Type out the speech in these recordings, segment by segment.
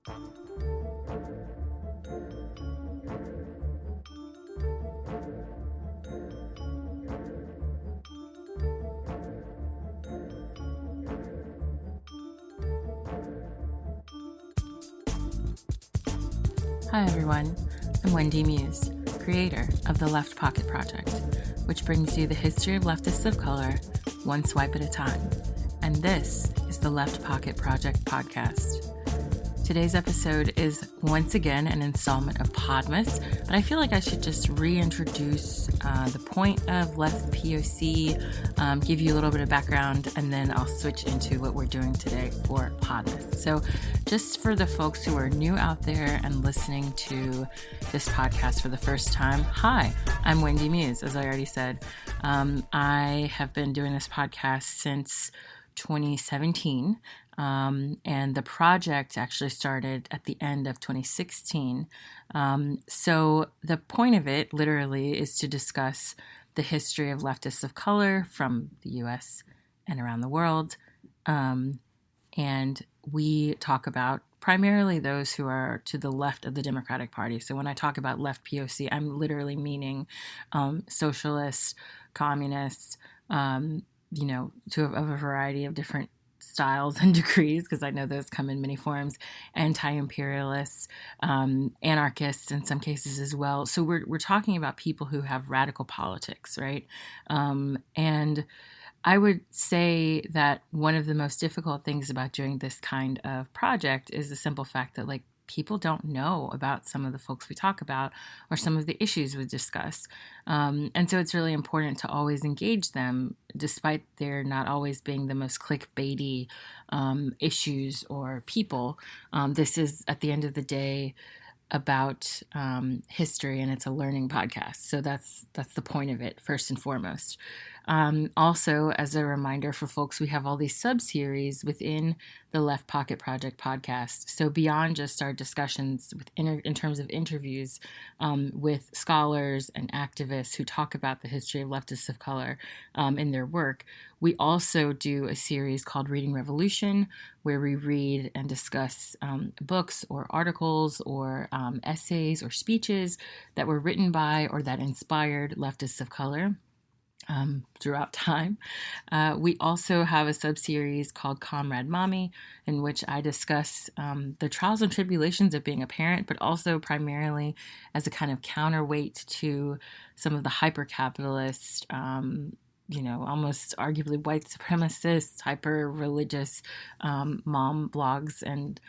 Hi everyone, I'm Wendy Muse, creator of the LeftPOC Project, which brings you the history of leftists of color, one swipe at a time. And this is the LeftPOC Project podcast. Today's episode is once again an installment of Podmas, but I feel like I should just reintroduce the point of LeftPOC, give you a little bit of background, and then I'll switch into what we're doing today for Podmas. So just for the folks who are new out there and listening to this podcast for the first time, hi, I'm Wendy Muse, as I already said. I have been doing this podcast since 2017. And the project actually started at the end of 2016. So the point of it literally is to discuss the history of leftists of color from the US and around the world. And we talk about primarily those who are to the left of the Democratic Party. So when I talk about LeftPOC, I'm literally meaning socialists, communists, to a variety of different styles and degrees, because I know those come in many forms, anti-imperialists, anarchists in some cases as well. So we're talking about people who have radical politics, right? And I would say that one of the most difficult things about doing this kind of project is the simple fact that, people don't know about some of the folks we talk about or some of the issues we discuss. And so it's really important to always engage them, despite there not always being the most clickbaity issues or people. This is, at the end of the day, about history, and it's a learning podcast. So that's the point of it, first and foremost. Also, as a reminder for folks, we have all these sub-series within the LeftPOC Project podcast. So beyond just our discussions in terms of interviews with scholars and activists who talk about the history of leftists of color in their work, we also do a series called Reading Revolution, where we read and discuss books or articles or essays or speeches that were written by or that inspired leftists of color throughout time. We also have a sub-series called Comrade Mommy, in which I discuss the trials and tribulations of being a parent, but also primarily as a kind of counterweight to some of the hyper-capitalist, almost arguably white supremacist, hyper-religious mom blogs and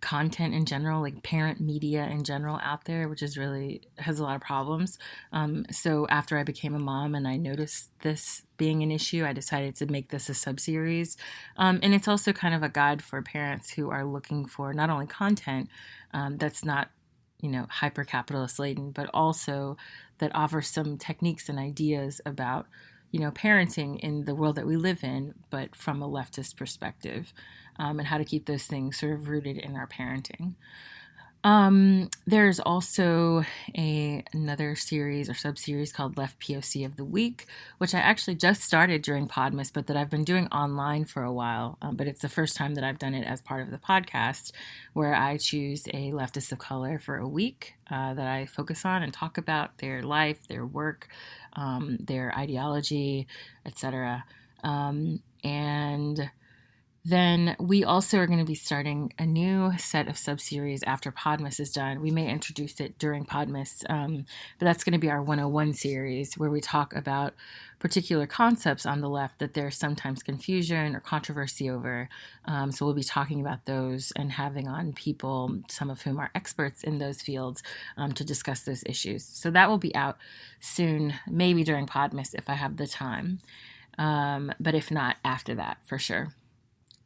content in general, like parent media in general out there, which is really has a lot of problems. So after I became a mom and I noticed this being an issue, I decided to make this a sub-series. And it's also kind of a guide for parents who are looking for not only content that's not, hyper-capitalist laden, but also that offers some techniques and ideas about parenting in the world that we live in, but from a leftist perspective, and how to keep those things sort of rooted in our parenting. There's also another series or sub-series called LeftPOC of the Week, which I actually just started during Podmas, but that I've been doing online for a while. But it's the first time that I've done it as part of the podcast, where I choose a leftist of color for a week that I focus on and talk about their life, their work, their ideology, etc. And then we also are going to be starting a new set of sub-series after Podmas is done. We may introduce it during Podmas, but that's going to be our 101 series, where we talk about particular concepts on the left that there's sometimes confusion or controversy over. So we'll be talking about those and having on people, some of whom are experts in those fields, to discuss those issues. So that will be out soon, maybe during Podmas if I have the time, but if not, after that, for sure.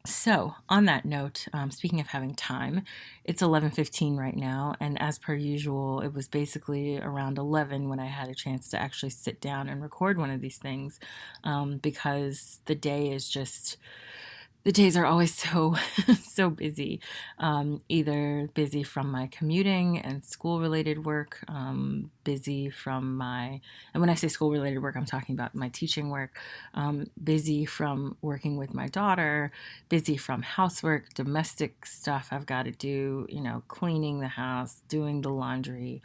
So on that note, speaking of having time, it's 11:15 right now, and as per usual, it was basically around 11 when I had a chance to actually sit down and record one of these things, because the day is just the days are always so so busy, either busy from my commuting and school related work, busy from my, and when I say school related work, I'm talking about my teaching work, busy from working with my daughter, busy from housework, domestic stuff I've got to do, cleaning the house, doing the laundry,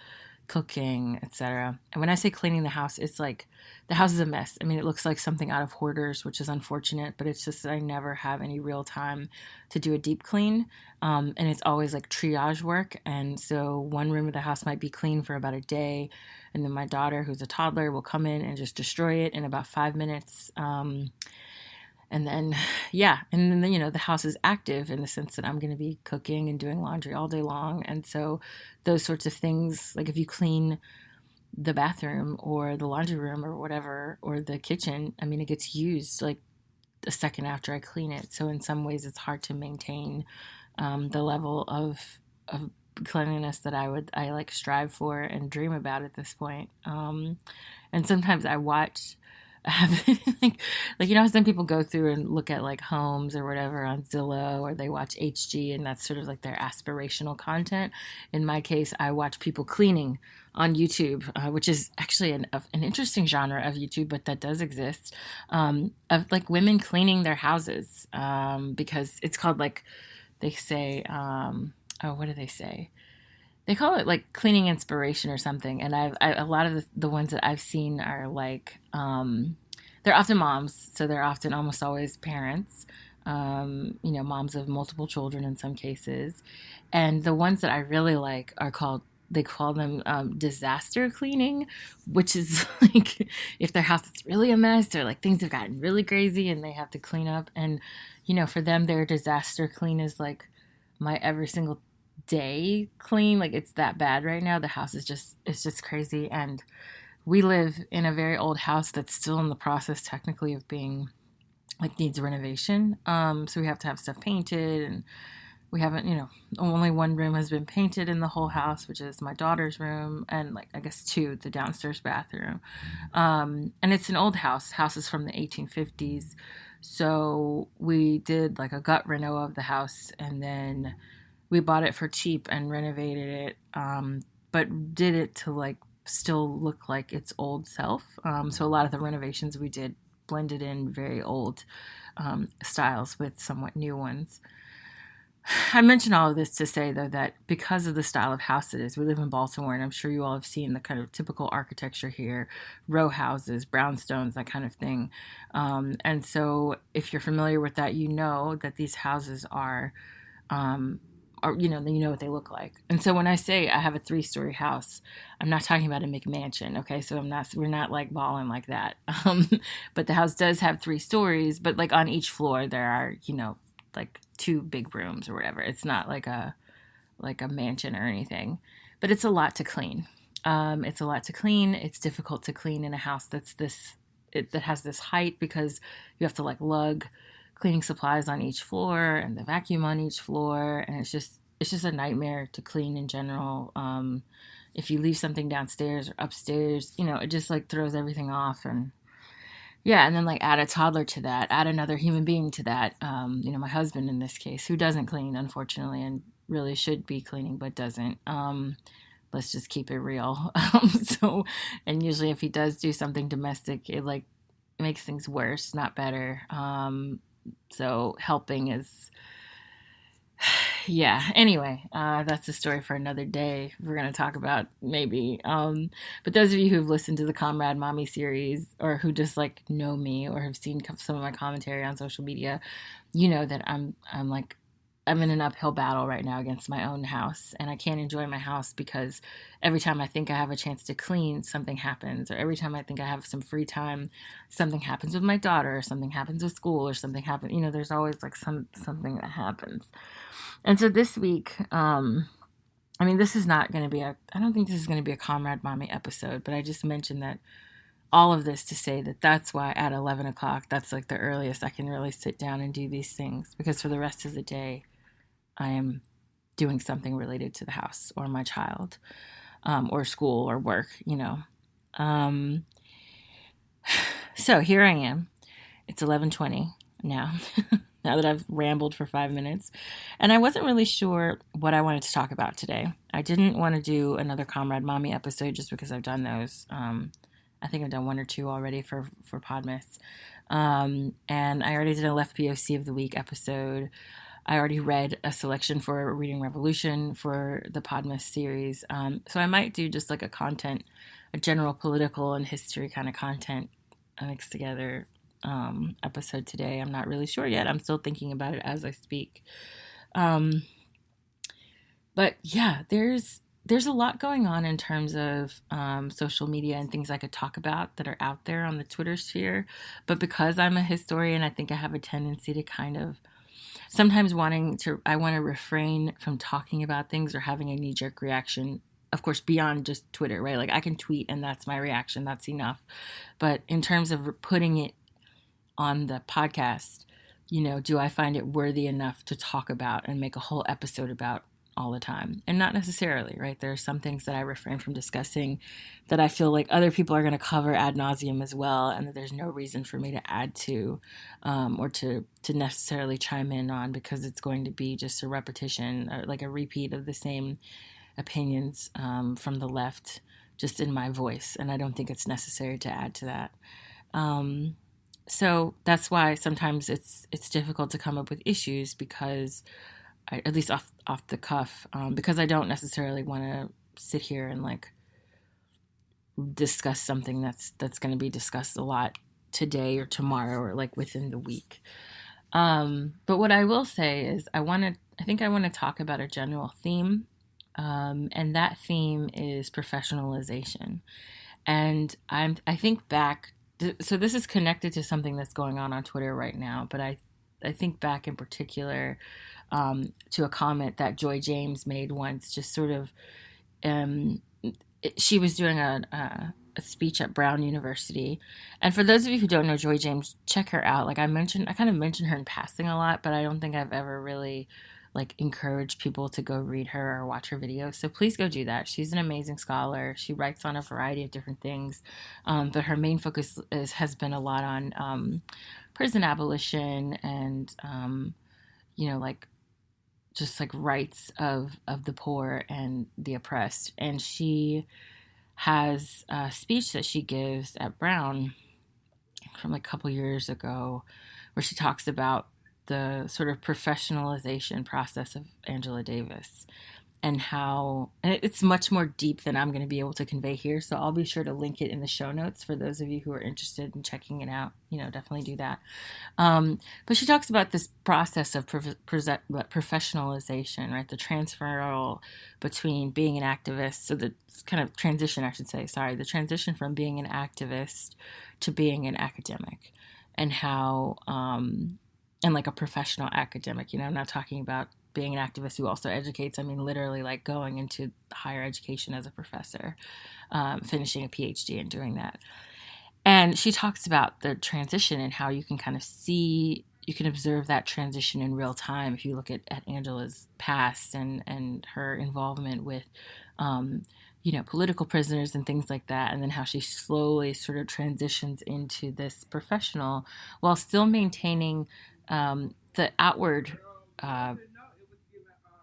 cooking, etc. And when I say cleaning the house, it's like the house is a mess. I mean, it looks like something out of Hoarders, which is unfortunate, but it's just that I never have any real time to do a deep clean. And it's always like triage work. And so one room of the house might be clean for about a day. And then my daughter, who's a toddler, will come in and just destroy it in about 5 minutes. And then, the house is active in the sense that I'm going to be cooking and doing laundry all day long. And so those sorts of things, like if you clean the bathroom or the laundry room or whatever, or the kitchen, I mean, it gets used like a second after I clean it. So in some ways it's hard to maintain the level of cleanliness that I like strive for and dream about at this point. And sometimes I watch, like how some people go through and look at like homes or whatever on Zillow, or they watch HG, and that's sort of like their aspirational content. In my case, I watch people cleaning on YouTube, which is actually an interesting genre of YouTube, but that does exist, of like women cleaning their houses, because it's called, like, they say, what do they say? They call it like cleaning inspiration or something. And a lot of the ones that I've seen are like, they're often moms. So they're often almost always parents, moms of multiple children in some cases. And the ones that I really like they call them disaster cleaning, which is like if their house is really a mess or like things have gotten really crazy and they have to clean up. And, for them, their disaster clean is like my every single day clean. Like, it's that bad right now. The house is just crazy. And we live in a very old house that's still in the process technically of being like needs renovation. So we have to have stuff painted, and we haven't, only one room has been painted in the whole house, which is my daughter's room, and like, I guess the downstairs bathroom. And it's an old house. House is from the 1850s. So we did like a gut reno of the house, and then we bought it for cheap and renovated it, but did it to like still look like its old self. So a lot of the renovations we did blended in very old styles with somewhat new ones. I mention all of this to say, though, that because of the style of house it is, we live in Baltimore, and I'm sure you all have seen the kind of typical architecture here, row houses, brownstones, that kind of thing. And so if you're familiar with that, you know that these houses are you know what they look like. And so when I say I have a 3-story house, I'm not talking about a McMansion, okay? So we're not like balling like that. But the house does have 3 stories, but like on each floor there are, like 2 big rooms or whatever. It's not like a mansion or anything, but it's a lot to clean. It's a lot to clean. It's difficult to clean in a house that has this height, because you have to like lug cleaning supplies on each floor and the vacuum on each floor, and it's just a nightmare to clean in general. If you leave something downstairs or upstairs, it just like throws everything off. And and then like add a toddler to that, add another human being to that, my husband in this case, who doesn't clean, unfortunately, and really should be cleaning but doesn't. Let's just keep it real. And usually if he does do something domestic, it like makes things worse, not better. So helping is, anyway, that's a story for another day. We're going to talk about maybe. But those of you who've listened to the Comrade Mommy series, or who just like know me or have seen some of my commentary on social media, you know that I'm in an uphill battle right now against my own house, and I can't enjoy my house because every time I think I have a chance to clean, something happens, or every time I think I have some free time, something happens with my daughter, or something happens with school, or something happens, there's always like something that happens. And so this week, this is not going to be I don't think this is going to be a Comrade Mommy episode, but I just mentioned that all of this to say that that's why at 11 o'clock, that's like the earliest I can really sit down and do these things, because for the rest of the day, I am doing something related to the house or my child, or school or work, So here I am. It's 11:20 now. now that I've rambled for 5 minutes. And I wasn't really sure what I wanted to talk about today. I didn't want to do another Comrade Mommy episode just because I've done those. I think I've done 1 or 2 already for Podmas. And I already did a LeftPOC of the Week episode. I already read a selection for Reading Revolution for the Podmas series. So I might do just like a general political and history kind of content mixed together episode today. I'm not really sure yet. I'm still thinking about it as I speak. But yeah, there's a lot going on in terms of social media and things I could talk about that are out there on the Twitter sphere. But because I'm a historian, I think I have a tendency to kind of sometimes I want to refrain from talking about things or having a knee-jerk reaction. Of course, beyond just Twitter, right? Like I can tweet and that's my reaction. That's enough. But in terms of putting it on the podcast, do I find it worthy enough to talk about and make a whole episode about all the time? And not necessarily, right? There are some things that I refrain from discussing that I feel like other people are going to cover ad nauseum as well, and that there's no reason for me to add to or to necessarily chime in on, because it's going to be just a repetition, like a repeat of the same opinions from the left, just in my voice, and I don't think it's necessary to add to that. So that's why sometimes it's difficult to come up with issues, because at least off the cuff, because I don't necessarily want to sit here and like discuss something that's going to be discussed a lot today or tomorrow or like within the week. But what I will say is I think I want to talk about a general theme, and that theme is professionalization. And I think back. So this is connected to something that's going on Twitter right now, but I think back in particular to a comment that Joy James made once, just sort of, she was doing a speech at Brown University. And for those of you who don't know Joy James, check her out. Like I kind of mention her in passing a lot, but I don't think I've ever really like encourage people to go read her or watch her videos. So please go do that. She's an amazing scholar. She writes on a variety of different things. But her main focus has been a lot on prison abolition and, like just like rights of the poor and the oppressed. And she has a speech that she gives at Brown from a couple years ago where she talks about the sort of professionalization process of Angela Davis and how it's much more deep than I'm going to be able to convey here. So I'll be sure to link it in the show notes for those of you who are interested in checking it out. Definitely do that. But she talks about this process of professionalization, right? The transfer between being an activist. So the kind of transition, I should say, the transition from being an activist to being an academic, and how, and like a professional academic, I'm not talking about being an activist who also educates. I mean, literally like going into higher education as a professor, finishing a PhD and doing that. And she talks about the transition and how you can kind of you can observe that transition in real time if you look at Angela's past and her involvement with, political prisoners and things like that. And then how she slowly sort of transitions into this professional while still maintaining the outward,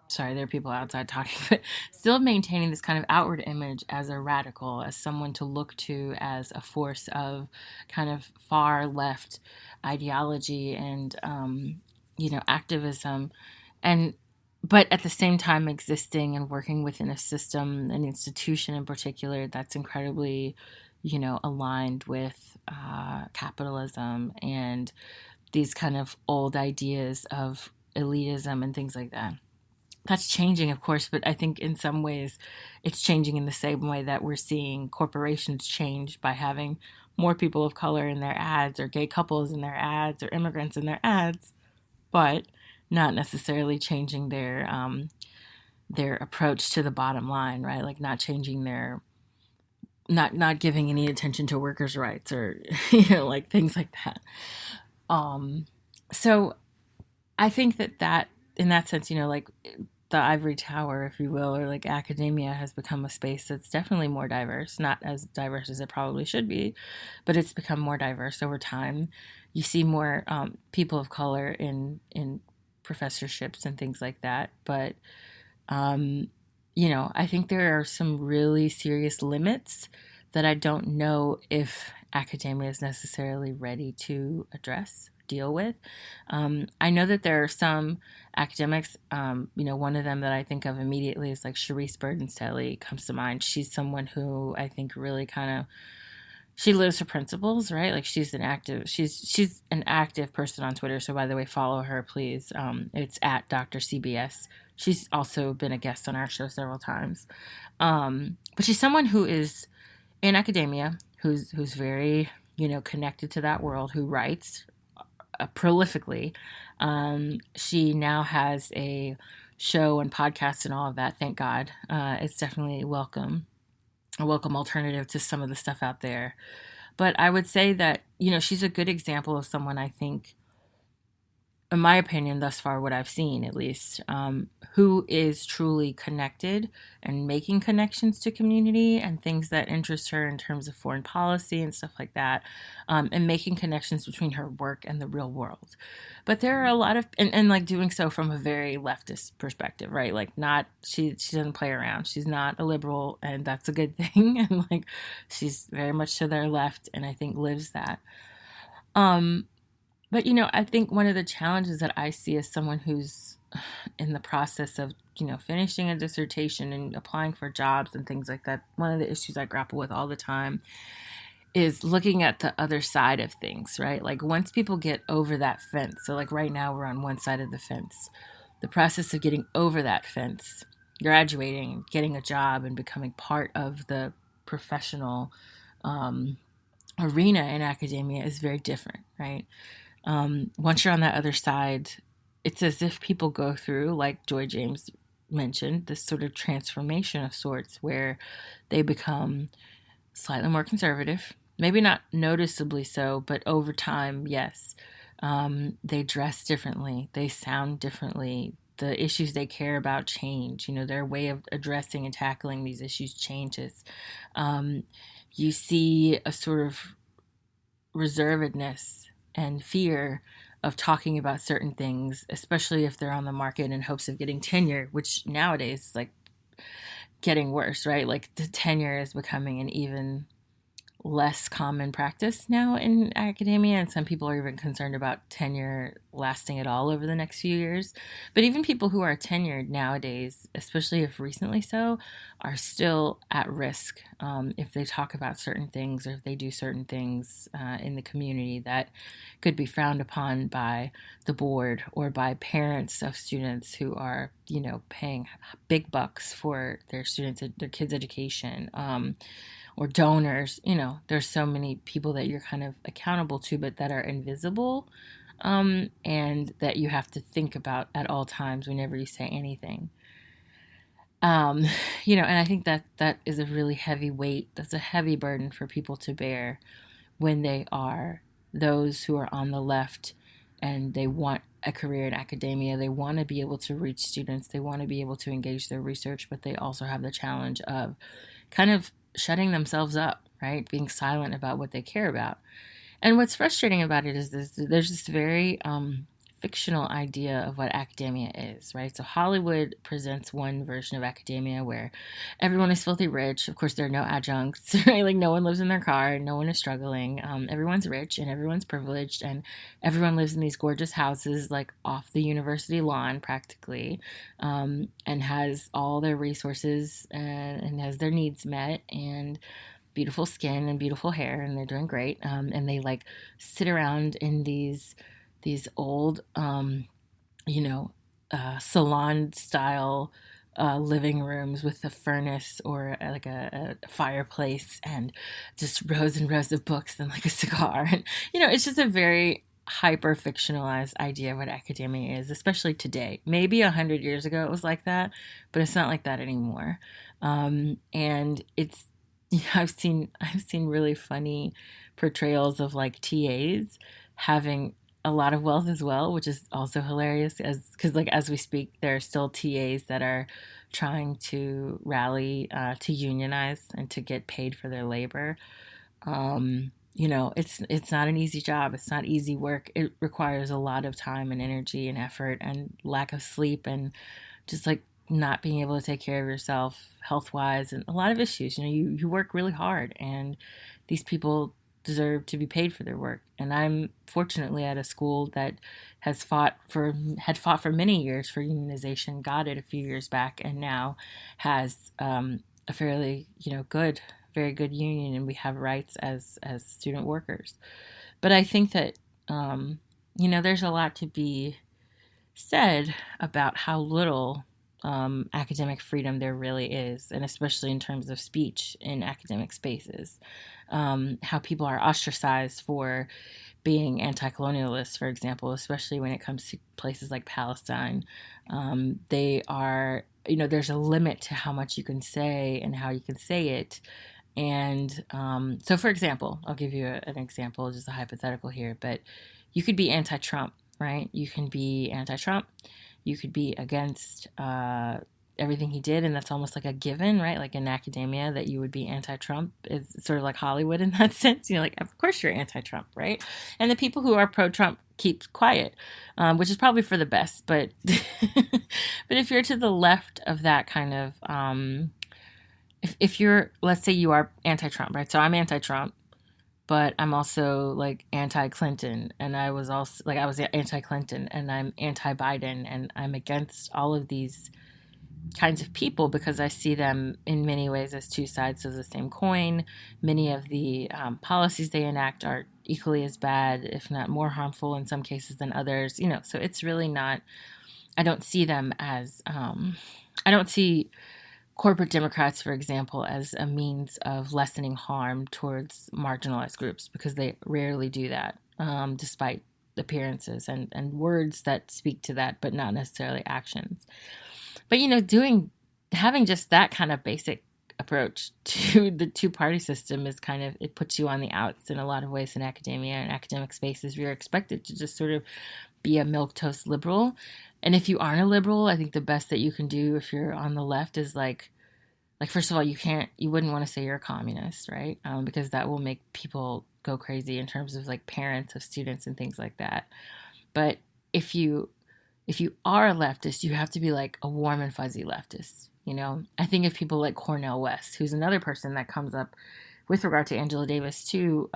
sorry, there are people outside talking, but still maintaining this kind of outward image as a radical, as someone to look to as a force of kind of far left ideology and, activism. But at the same time existing and working within a system, an institution in particular, that's incredibly, aligned with capitalism and these kind of old ideas of elitism and things like that. That's changing, of course, but I think in some ways it's changing in the same way that we're seeing corporations change by having more people of color in their ads, or gay couples in their ads, or immigrants in their ads, but not necessarily changing their approach to the bottom line, right? Like not changing not giving any attention to workers' rights or, like things like that. So I think that in that sense, like the ivory tower, if you will, or like academia has become a space that's definitely more diverse, not as diverse as it probably should be, but it's become more diverse over time. you see more people of color in professorships and things like that. But I think there are some really serious limits that I don't know if academia is necessarily ready to address, deal with. I know that there are some academics, one of them that I think of immediately is like Sharice Burdenstelly comes to mind. She's someone who I think really kind of, she lives her principles, right? Like she's an active person on Twitter. So by the way, follow her, please. It's at Dr. CBS. She's also been a guest on our show several times. But she's someone who is in academia, who's very, connected to that world, who writes prolifically. She now has a show and podcast and all of that. Thank God. It's definitely a welcome alternative to some of the stuff out there. But I would say that, she's a good example of someone, I think, in my opinion, thus far, what I've seen at least, who is truly connected and making connections to community and things that interest her in terms of foreign policy and stuff like that, and making connections between her work and the real world. But there are a lot of, and like doing so from a very leftist perspective, right? Like she doesn't play around. She's not a liberal, and that's a good thing. And like, she's very much to their left, and I think lives that. But, I think one of the challenges that I see as someone who's in the process of, finishing a dissertation and applying for jobs and things like that, one of the issues I grapple with all the time is looking at the other side of things, right? Like once people get over that fence, so like right now we're on one side of the fence, the process of getting over that fence, graduating, getting a job and becoming part of the professional arena in academia is very different, right? Once you're on that other side, it's as if people go through, like Joy James mentioned, this sort of transformation of sorts where they become slightly more conservative, maybe not noticeably so, but over time, yes. They dress differently, they sound differently, the issues they care about change, their way of addressing and tackling these issues changes. You see a sort of reservedness and fear of talking about certain things, especially if they're on the market in hopes of getting tenure, which nowadays is like getting worse, right? Like the tenure is becoming an even less common practice now in academia, and some people are even concerned about tenure lasting at all over the next few years. But even people who are tenured nowadays, especially if recently so, are still at risk if they talk about certain things or if they do certain things in the community that could be frowned upon by the board or by parents of students who are, paying big bucks for their kids' education. Or donors, there's so many people that you're kind of accountable to, but that are invisible, and that you have to think about at all times whenever you say anything. And I think that is a really heavy weight. That's a heavy burden for people to bear when they are those who are on the left and they want a career in academia. They want to be able to reach students. They want to be able to engage their research, but they also have the challenge of kind of shutting themselves up, right? Being silent about what they care about. And what's frustrating about it is there's this very fictional idea of what academia is, right? So Hollywood presents one version of academia where everyone is filthy rich. Of course, there are no adjuncts, right? Like no one lives in their car, no one is struggling. Everyone's rich and everyone's privileged, and everyone lives in these gorgeous houses, like off the university lawn, practically, and has all their resources and has their needs met and beautiful skin and beautiful hair, and they're doing great. And they like sit around in these old, salon style living rooms with a furnace or like a fireplace and just rows and rows of books and like a cigar. And, it's just a very hyper fictionalized idea of what academia is, especially today. Maybe 100 years ago it was like that, but it's not like that anymore. And it's, I've seen really funny portrayals of like TAs having a lot of wealth as well, which is also hilarious because like as we speak, there are still TAs that are trying to rally to unionize and to get paid for their labor. it's not an easy job. It's not easy work. It requires a lot of time and energy and effort and lack of sleep and just like not being able to take care of yourself health wise and a lot of issues. You work really hard, and these people deserve to be paid for their work. And I'm fortunately at a school that had fought for many years for unionization, got it a few years back, and now has a fairly good, very good union, and we have rights as student workers. But I think that there's a lot to be said about how little academic freedom there really is, and especially in terms of speech in academic spaces. How people are ostracized for being anti-colonialists, for example, especially when it comes to places like Palestine. They are, there's a limit to how much you can say and how you can say it. And so, for example, I'll give you an example, just a hypothetical here, but you could be anti-Trump, right? You can be anti-Trump. You could be against everything he did, and that's almost like a given, right? Like in academia, that you would be anti-Trump is sort of like Hollywood in that sense. Like, of course you're anti-Trump, right? And the people who are pro-Trump keep quiet, which is probably for the best. But but if you're to the left of that kind of, if you're, let's say you are anti-Trump, right? So I'm anti-Trump, but I'm also like anti-Clinton, and I was anti-Clinton, and I'm anti-Biden, and I'm against all of these kinds of people because I see them in many ways as two sides of the same coin. Many of the policies they enact are equally as bad, if not more harmful in some cases than others. So it's really not. I don't see them as. I don't see corporate Democrats, for example, as a means of lessening harm towards marginalized groups, because they rarely do that, despite appearances and words that speak to that, but not necessarily actions. But, having just that kind of basic approach to the two-party system is kind of, it puts you on the outs in a lot of ways in academia and academic spaces. You're expected to just sort of be a milquetoast liberal. And if you aren't a liberal, I think the best that you can do if you're on the left is like first of all, you wouldn't want to say you're a communist, right? Because that will make people go crazy in terms of like parents of students and things like that. But if you are a leftist, you have to be like a warm and fuzzy leftist. I think of people like Cornell West, who's another person that comes up with regard to Angela Davis too,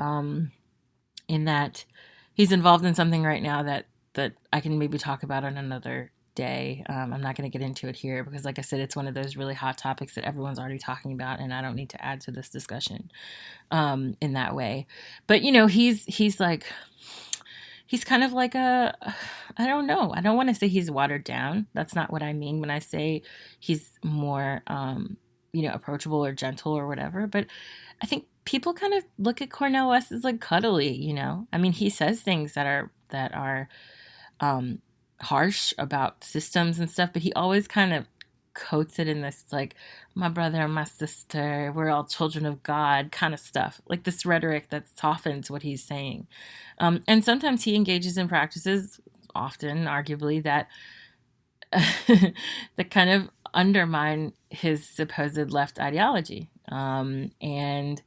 in that he's involved in something right now that I can maybe talk about on another day. I'm not going to get into it here because, like I said, it's one of those really hot topics that everyone's already talking about, and I don't need to add to this discussion in that way. But he's like, he's kind of like I don't know. I don't want to say he's watered down. That's not what I mean when I say he's more approachable or gentle or whatever. But I think people kind of look at Cornell West as like cuddly. I mean, he says things that are harsh about systems and stuff, but he always kind of coats it in this like, my brother and my sister, we're all children of God kind of stuff, like this rhetoric that softens what he's saying. And sometimes he engages in practices, often arguably, that that kind of undermine his supposed left ideology. And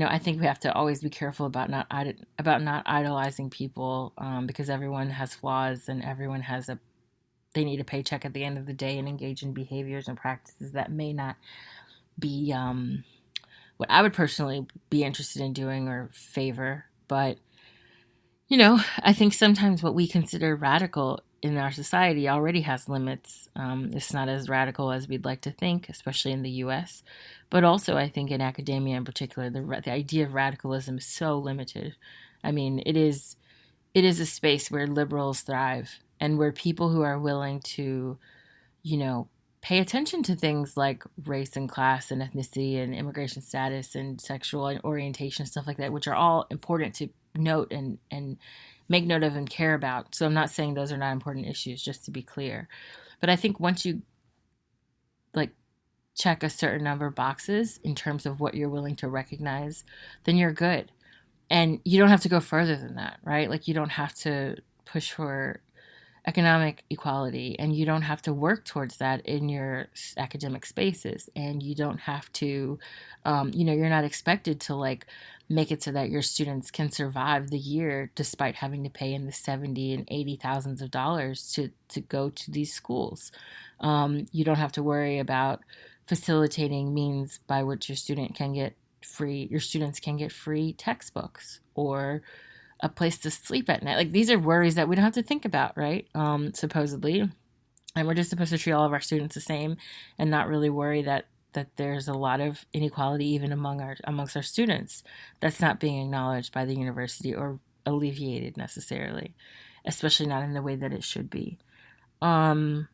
I think we have to always be careful about not idolizing people, because everyone has flaws and everyone they need a paycheck at the end of the day and engage in behaviors and practices that may not be what I would personally be interested in doing or favor. But, I think sometimes what we consider radical in our society already has limits. It's not as radical as we'd like to think, especially in the U.S. But also, I think in academia in particular, the idea of radicalism is so limited. I mean, it is a space where liberals thrive and where people who are willing to, pay attention to things like race and class and ethnicity and immigration status and sexual orientation, stuff like that, which are all important to note and make note of and care about. So I'm not saying those are not important issues, just to be clear. But I think once you check a certain number of boxes in terms of what you're willing to recognize, then you're good. And you don't have to go further than that, right? Like, you don't have to push for economic equality, and you don't have to work towards that in your academic spaces, and you don't have to, you're not expected to like make it so that your students can survive the year despite having to pay in the 70 and 80 thousands of dollars to go to these schools. You don't have to worry about facilitating means by which your students can get free textbooks or a place to sleep at night. Like, these are worries that we don't have to think about, right? Supposedly. And we're just supposed to treat all of our students the same and not really worry that there's a lot of inequality even amongst our students that's not being acknowledged by the university or alleviated necessarily, especially not in the way that it should be. And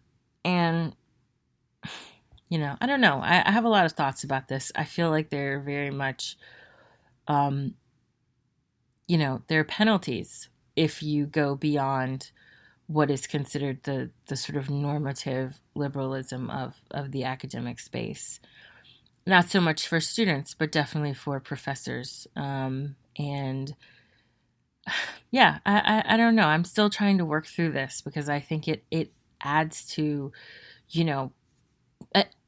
I don't know. I have a lot of thoughts about this. I feel like they're very much, there are penalties if you go beyond what is considered the sort of normative liberalism of the academic space. Not so much for students, but definitely for professors. And yeah, I don't know. I'm still trying to work through this because I think it adds to,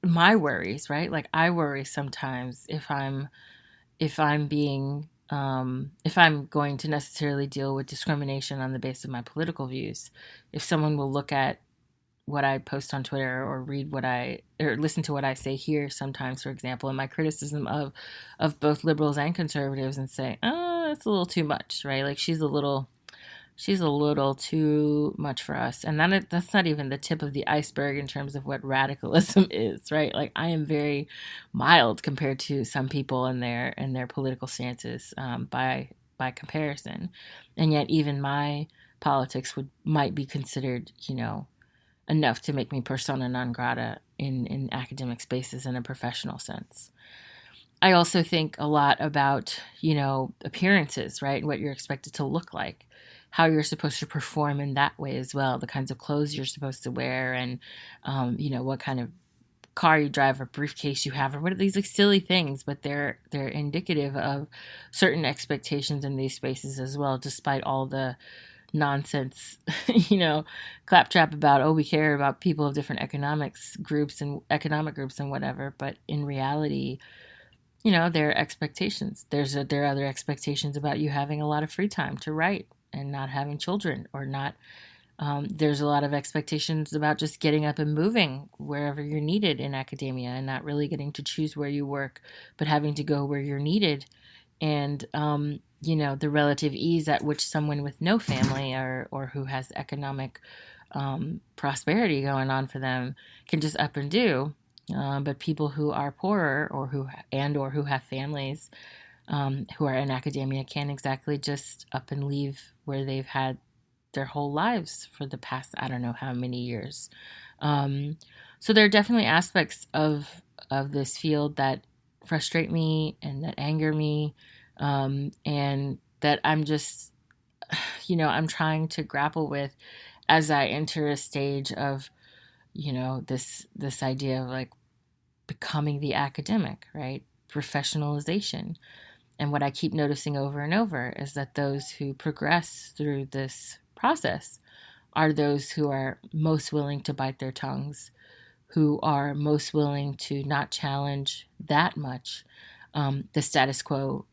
my worries, right? Like, I worry sometimes if I'm going to necessarily deal with discrimination on the basis of my political views, if someone will look at what I post on Twitter or or listen to what I say here sometimes, for example, in my criticism of both liberals and conservatives, and say, oh, it's a little too much, right? Like, she's a little too much for us. And that's not even the tip of the iceberg in terms of what radicalism is, right? Like, I am very mild compared to some people in their political stances, by comparison. And yet even my politics might be considered, enough to make me persona non grata in academic spaces in a professional sense. I also think a lot about, appearances, right? What you're expected to look like, how you're supposed to perform in that way as well, the kinds of clothes you're supposed to wear, and, what kind of car you drive or briefcase you have, or what are these like silly things, but they're indicative of certain expectations in these spaces as well, despite all the nonsense, claptrap about, we care about people of different economic groups and whatever. But in reality, there are expectations. There are other expectations about you having a lot of free time to write and not having children, or not. There's a lot of expectations about just getting up and moving wherever you're needed in academia, and not really getting to choose where you work, but having to go where you're needed. And, the relative ease at which someone with no family or who has economic prosperity going on for them can just up and do. But people who are poorer or who have families who are in academia can't exactly just up and leave where they've had their whole lives for the past, I don't know how many years. So there are definitely aspects of this field that frustrate me and that anger me, and that I'm just, I'm trying to grapple with as I enter a stage of, this idea of like becoming the academic, right? Professionalization. And what I keep noticing over and over is that those who progress through this process are those who are most willing to bite their tongues, who are most willing to not challenge that much the status quo,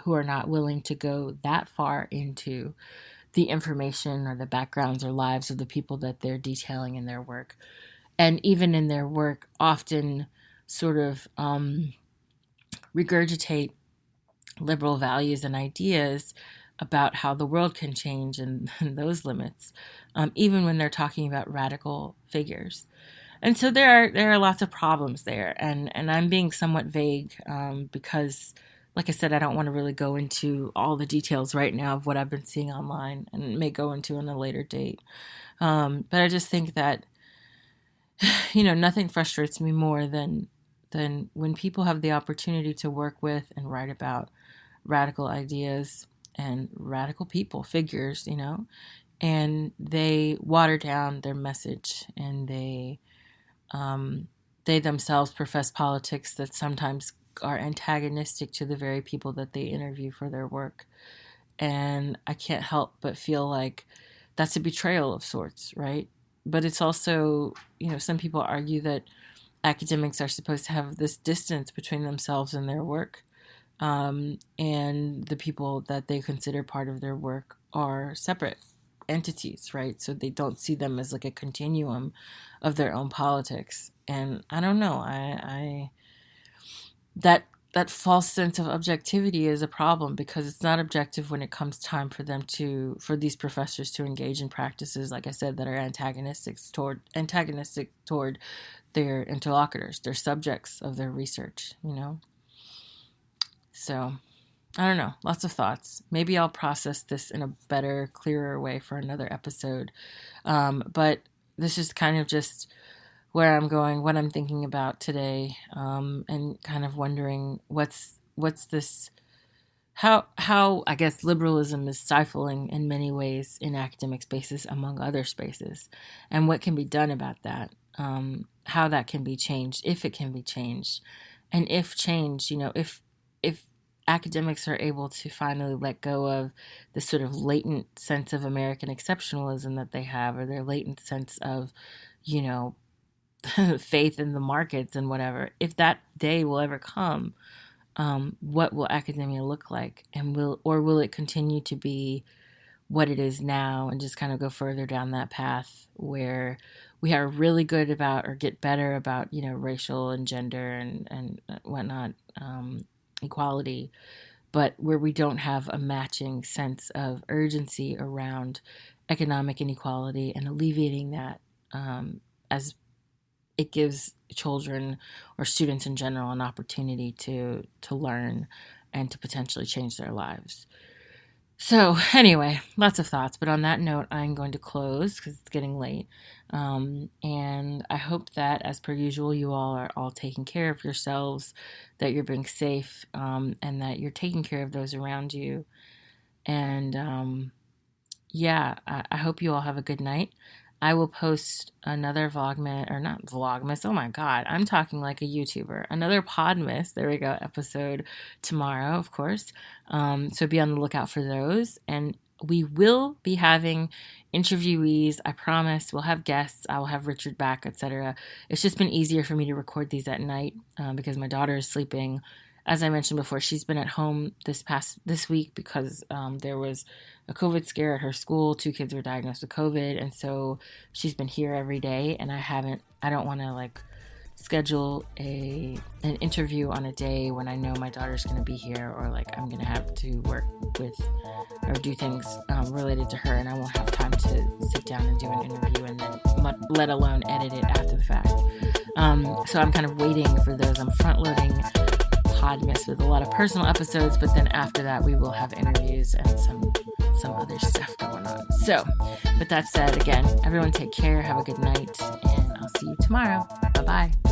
who are not willing to go that far into the information or the backgrounds or lives of the people that they're detailing in their work. And even in their work, often sort of regurgitate liberal values and ideas about how the world can change and those limits, even when they're talking about radical figures. And so there are lots of problems there, and I'm being somewhat vague because, like I said, I don't want to really go into all the details right now of what I've been seeing online, and may go into on a later date. But I just think that, nothing frustrates me more than when people have the opportunity to work with and write about radical ideas and radical people, figures, and they water down their message, and they themselves profess politics that sometimes are antagonistic to the very people that they interview for their work. And I can't help but feel like that's a betrayal of sorts, right? But it's also, some people argue that academics are supposed to have this distance between themselves and their work, and the people that they consider part of their work are separate entities, right? So they don't see them as like a continuum of their own politics. And I don't know, that false sense of objectivity is a problem, because it's not objective when it comes time for these professors to engage in practices, like I said, that are antagonistic toward their interlocutors, their subjects of their research, So, I don't know, lots of thoughts. Maybe I'll process this in a better, clearer way for another episode. But this is kind of just where I'm going, what I'm thinking about today, and kind of wondering what's this, how I guess liberalism is stifling in many ways in academic spaces, among other spaces, and what can be done about that, how that can be changed, if it can be changed, and if changed, if academics are able to finally let go of this sort of latent sense of American exceptionalism that they have, or their latent sense of, faith in the markets and whatever, if that day will ever come, what will academia look like? And will it continue to be what it is now, and just kind of go further down that path where we are really good about, or get better about, racial and gender and whatnot, equality, but where we don't have a matching sense of urgency around economic inequality and alleviating that, as it gives children or students in general an opportunity to learn and to potentially change their lives. So anyway, lots of thoughts, but on that note, I'm going to close because it's getting late. And I hope that, as per usual, you all are all taking care of yourselves, that you're being safe, and that you're taking care of those around you. And I hope you all have a good night. I will post another Vlogmas, oh my God, I'm talking like a YouTuber, another Podmas, there we go, episode tomorrow, of course. So be on the lookout for those. And we will be having interviewees, I promise. We'll have guests, I will have Richard back, etc. It's just been easier for me to record these at night, because my daughter is sleeping. As I mentioned before, she's been at home this week because there was a COVID scare at her school. 2 kids were diagnosed with COVID, and so she's been here every day. And I don't want to schedule an interview on a day when I know my daughter's going to be here, or I'm going to have to work with or do things related to her, and I won't have time to sit down and do an interview and then let alone edit it after the fact. So I'm kind of waiting for those. I'm front loading Podmas with a lot of personal episodes, but then after that we will have interviews and some other stuff going on. So with that said, again, everyone take care, have a good night, and I'll see you tomorrow. Bye-bye.